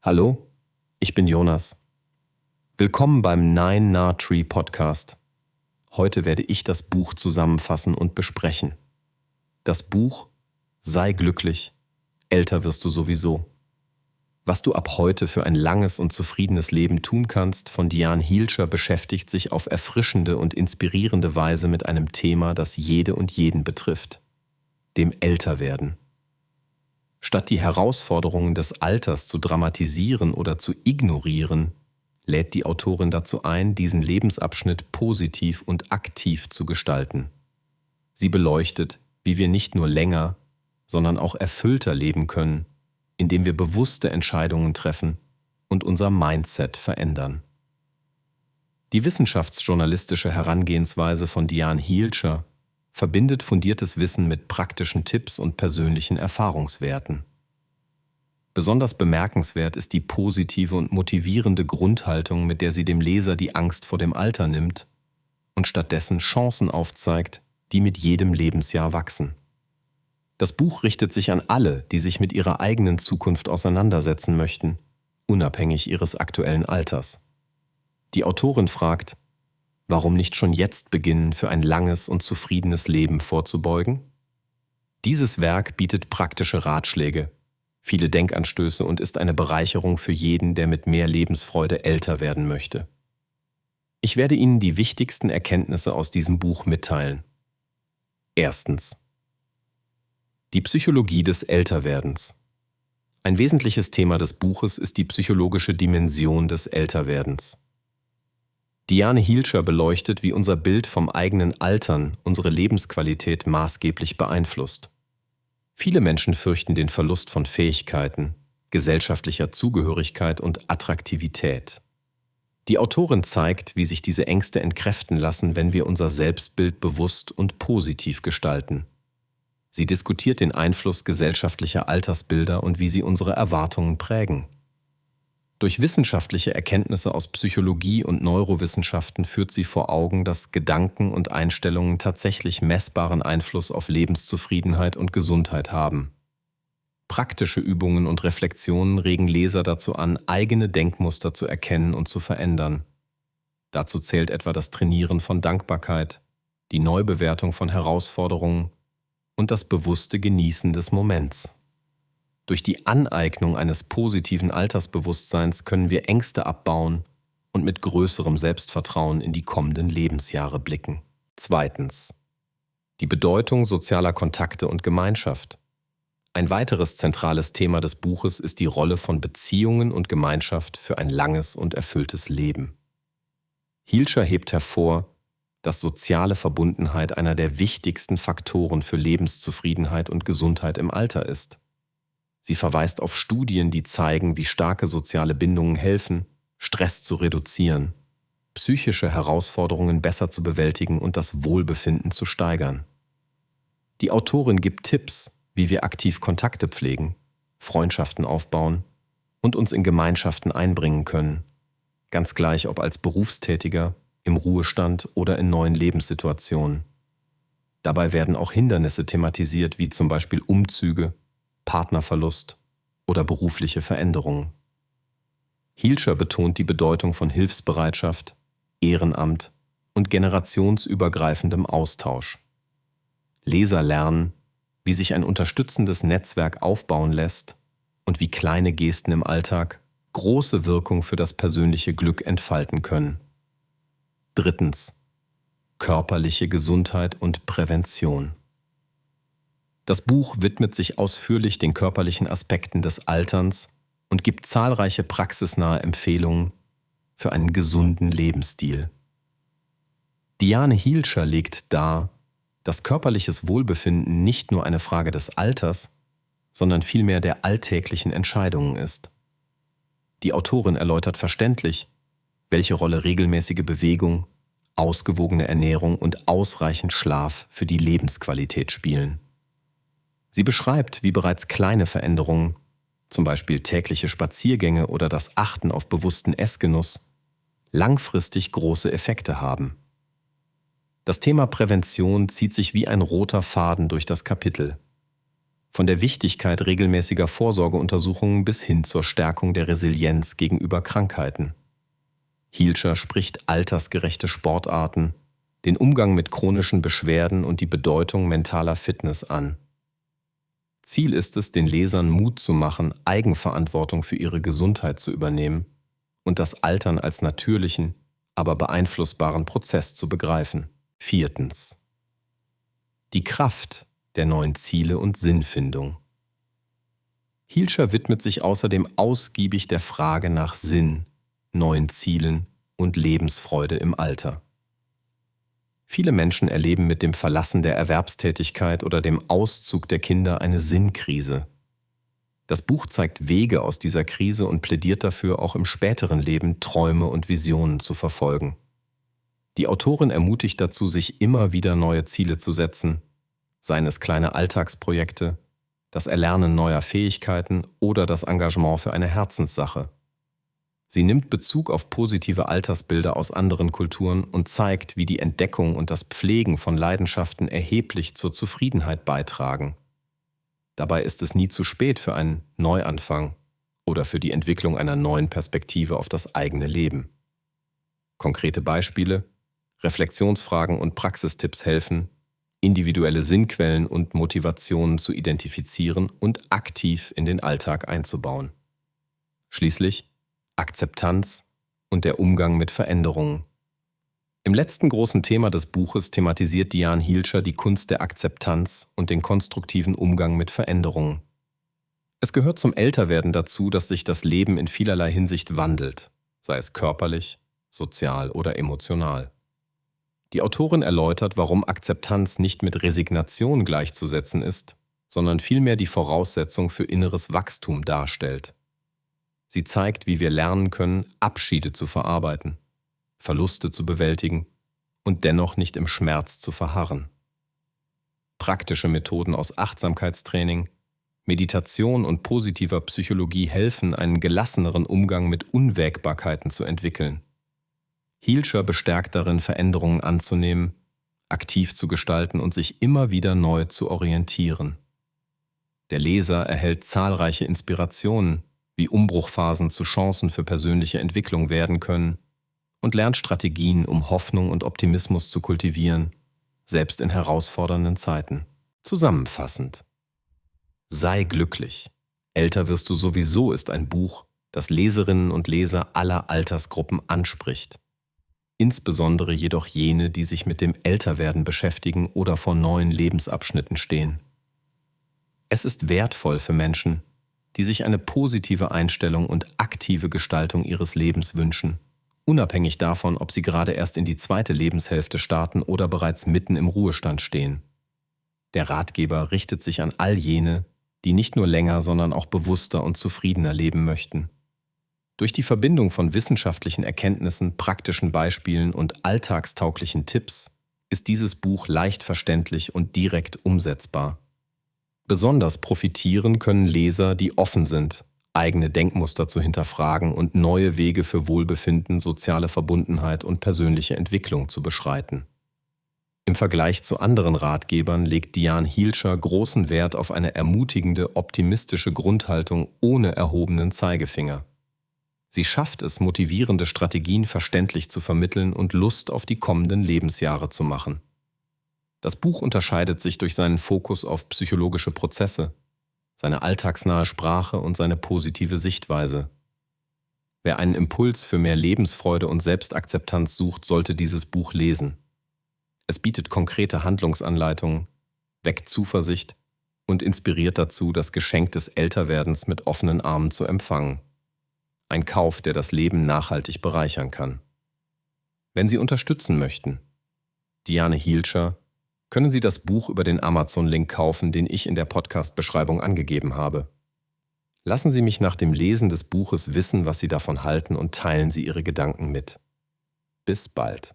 Hallo, ich bin Jonas. Willkommen beim Nine Na Tree Podcast. Heute werde ich das Buch zusammenfassen und besprechen. Das Buch Sei glücklich, älter wirst du sowieso. Was du ab heute für ein langes und zufriedenes Leben tun kannst, von Diane Hielscher beschäftigt sich auf erfrischende und inspirierende Weise mit einem Thema, das jede und jeden betrifft: dem Älterwerden. Statt die Herausforderungen des Alters zu dramatisieren oder zu ignorieren, lädt die Autorin dazu ein, diesen Lebensabschnitt positiv und aktiv zu gestalten. Sie beleuchtet, wie wir nicht nur länger, sondern auch erfüllter leben können, indem wir bewusste Entscheidungen treffen und unser Mindset verändern. Die wissenschaftsjournalistische Herangehensweise von Diane Hielscher verbindet fundiertes Wissen mit praktischen Tipps und persönlichen Erfahrungswerten. Besonders bemerkenswert ist die positive und motivierende Grundhaltung, mit der sie dem Leser die Angst vor dem Alter nimmt und stattdessen Chancen aufzeigt, die mit jedem Lebensjahr wachsen. Das Buch richtet sich an alle, die sich mit ihrer eigenen Zukunft auseinandersetzen möchten, unabhängig ihres aktuellen Alters. Die Autorin fragt: Warum nicht schon jetzt beginnen, für ein langes und zufriedenes Leben vorzubeugen? Dieses Werk bietet praktische Ratschläge, viele Denkanstöße und ist eine Bereicherung für jeden, der mit mehr Lebensfreude älter werden möchte. Ich werde Ihnen die wichtigsten Erkenntnisse aus diesem Buch mitteilen. Erstens: Die Psychologie des Älterwerdens. Ein wesentliches Thema des Buches ist die psychologische Dimension des Älterwerdens. Diane Hielscher beleuchtet, wie unser Bild vom eigenen Altern unsere Lebensqualität maßgeblich beeinflusst. Viele Menschen fürchten den Verlust von Fähigkeiten, gesellschaftlicher Zugehörigkeit und Attraktivität. Die Autorin zeigt, wie sich diese Ängste entkräften lassen, wenn wir unser Selbstbild bewusst und positiv gestalten. Sie diskutiert den Einfluss gesellschaftlicher Altersbilder und wie sie unsere Erwartungen prägen. Durch wissenschaftliche Erkenntnisse aus Psychologie und Neurowissenschaften führt sie vor Augen, dass Gedanken und Einstellungen tatsächlich messbaren Einfluss auf Lebenszufriedenheit und Gesundheit haben. Praktische Übungen und Reflexionen regen Leser dazu an, eigene Denkmuster zu erkennen und zu verändern. Dazu zählt etwa das Trainieren von Dankbarkeit, die Neubewertung von Herausforderungen und das bewusste Genießen des Moments. Durch die Aneignung eines positiven Altersbewusstseins können wir Ängste abbauen und mit größerem Selbstvertrauen in die kommenden Lebensjahre blicken. Zweitens: Die Bedeutung sozialer Kontakte und Gemeinschaft. Ein weiteres zentrales Thema des Buches ist die Rolle von Beziehungen und Gemeinschaft für ein langes und erfülltes Leben. Hielscher hebt hervor, dass soziale Verbundenheit einer der wichtigsten Faktoren für Lebenszufriedenheit und Gesundheit im Alter ist. Sie verweist auf Studien, die zeigen, wie starke soziale Bindungen helfen, Stress zu reduzieren, psychische Herausforderungen besser zu bewältigen und das Wohlbefinden zu steigern. Die Autorin gibt Tipps, wie wir aktiv Kontakte pflegen, Freundschaften aufbauen und uns in Gemeinschaften einbringen können, ganz gleich ob als Berufstätiger, im Ruhestand oder in neuen Lebenssituationen. Dabei werden auch Hindernisse thematisiert, wie zum Beispiel Umzüge, Partnerverlust oder berufliche Veränderungen. Hielscher betont die Bedeutung von Hilfsbereitschaft, Ehrenamt und generationsübergreifendem Austausch. Leser lernen, wie sich ein unterstützendes Netzwerk aufbauen lässt und wie kleine Gesten im Alltag große Wirkung für das persönliche Glück entfalten können. Drittens: Körperliche Gesundheit und Prävention. Das Buch widmet sich ausführlich den körperlichen Aspekten des Alterns und gibt zahlreiche praxisnahe Empfehlungen für einen gesunden Lebensstil. Diane Hielscher legt dar, dass körperliches Wohlbefinden nicht nur eine Frage des Alters, sondern vielmehr der alltäglichen Entscheidungen ist. Die Autorin erläutert verständlich, welche Rolle regelmäßige Bewegung, ausgewogene Ernährung und ausreichend Schlaf für die Lebensqualität spielen. Sie beschreibt, wie bereits kleine Veränderungen, zum Beispiel tägliche Spaziergänge oder das Achten auf bewussten Essgenuss, langfristig große Effekte haben. Das Thema Prävention zieht sich wie ein roter Faden durch das Kapitel. Von der Wichtigkeit regelmäßiger Vorsorgeuntersuchungen bis hin zur Stärkung der Resilienz gegenüber Krankheiten. Hielscher spricht altersgerechte Sportarten, den Umgang mit chronischen Beschwerden und die Bedeutung mentaler Fitness an. Ziel ist es, den Lesern Mut zu machen, Eigenverantwortung für ihre Gesundheit zu übernehmen und das Altern als natürlichen, aber beeinflussbaren Prozess zu begreifen. 4. Die Kraft der neuen Ziele und Sinnfindung. Hielscher widmet sich außerdem ausgiebig der Frage nach Sinn, neuen Zielen und Lebensfreude im Alter. Viele Menschen erleben mit dem Verlassen der Erwerbstätigkeit oder dem Auszug der Kinder eine Sinnkrise. Das Buch zeigt Wege aus dieser Krise und plädiert dafür, auch im späteren Leben Träume und Visionen zu verfolgen. Die Autorin ermutigt dazu, sich immer wieder neue Ziele zu setzen, seien es kleine Alltagsprojekte, das Erlernen neuer Fähigkeiten oder das Engagement für eine Herzenssache. Sie nimmt Bezug auf positive Altersbilder aus anderen Kulturen und zeigt, wie die Entdeckung und das Pflegen von Leidenschaften erheblich zur Zufriedenheit beitragen. Dabei ist es nie zu spät für einen Neuanfang oder für die Entwicklung einer neuen Perspektive auf das eigene Leben. Konkrete Beispiele, Reflexionsfragen und Praxistipps helfen, individuelle Sinnquellen und Motivationen zu identifizieren und aktiv in den Alltag einzubauen. Schließlich Akzeptanz und der Umgang mit Veränderungen. Im letzten großen Thema des Buches thematisiert Diane Hielscher die Kunst der Akzeptanz und den konstruktiven Umgang mit Veränderungen. Es gehört zum Älterwerden dazu, dass sich das Leben in vielerlei Hinsicht wandelt, sei es körperlich, sozial oder emotional. Die Autorin erläutert, warum Akzeptanz nicht mit Resignation gleichzusetzen ist, sondern vielmehr die Voraussetzung für inneres Wachstum darstellt. Sie zeigt, wie wir lernen können, Abschiede zu verarbeiten, Verluste zu bewältigen und dennoch nicht im Schmerz zu verharren. Praktische Methoden aus Achtsamkeitstraining, Meditation und positiver Psychologie helfen, einen gelasseneren Umgang mit Unwägbarkeiten zu entwickeln. Hielscher bestärkt darin, Veränderungen anzunehmen, aktiv zu gestalten und sich immer wieder neu zu orientieren. Der Leser erhält zahlreiche Inspirationen, wie Umbruchphasen zu Chancen für persönliche Entwicklung werden können, und lernt Strategien, um Hoffnung und Optimismus zu kultivieren, selbst in herausfordernden Zeiten. Zusammenfassend: Sei glücklich. Älter wirst du sowieso ist ein Buch, das Leserinnen und Leser aller Altersgruppen anspricht. Insbesondere jedoch jene, die sich mit dem Älterwerden beschäftigen oder vor neuen Lebensabschnitten stehen. Es ist wertvoll für Menschen, die sich eine positive Einstellung und aktive Gestaltung ihres Lebens wünschen, unabhängig davon, ob sie gerade erst in die 2. Lebenshälfte starten oder bereits mitten im Ruhestand stehen. Der Ratgeber richtet sich an all jene, die nicht nur länger, sondern auch bewusster und zufriedener leben möchten. Durch die Verbindung von wissenschaftlichen Erkenntnissen, praktischen Beispielen und alltagstauglichen Tipps ist dieses Buch leicht verständlich und direkt umsetzbar. Besonders profitieren können Leser, die offen sind, eigene Denkmuster zu hinterfragen und neue Wege für Wohlbefinden, soziale Verbundenheit und persönliche Entwicklung zu beschreiten. Im Vergleich zu anderen Ratgebern legt Diane Hielscher großen Wert auf eine ermutigende, optimistische Grundhaltung ohne erhobenen Zeigefinger. Sie schafft es, motivierende Strategien verständlich zu vermitteln und Lust auf die kommenden Lebensjahre zu machen. Das Buch unterscheidet sich durch seinen Fokus auf psychologische Prozesse, seine alltagsnahe Sprache und seine positive Sichtweise. Wer einen Impuls für mehr Lebensfreude und Selbstakzeptanz sucht, sollte dieses Buch lesen. Es bietet konkrete Handlungsanleitungen, weckt Zuversicht und inspiriert dazu, das Geschenk des Älterwerdens mit offenen Armen zu empfangen. Ein Kauf, der das Leben nachhaltig bereichern kann. Wenn Sie unterstützen möchten, Diane Hielscher, können Sie das Buch über den Amazon-Link kaufen, den ich in der Podcast-Beschreibung angegeben habe. Lassen Sie mich nach dem Lesen des Buches wissen, was Sie davon halten, und teilen Sie Ihre Gedanken mit. Bis bald.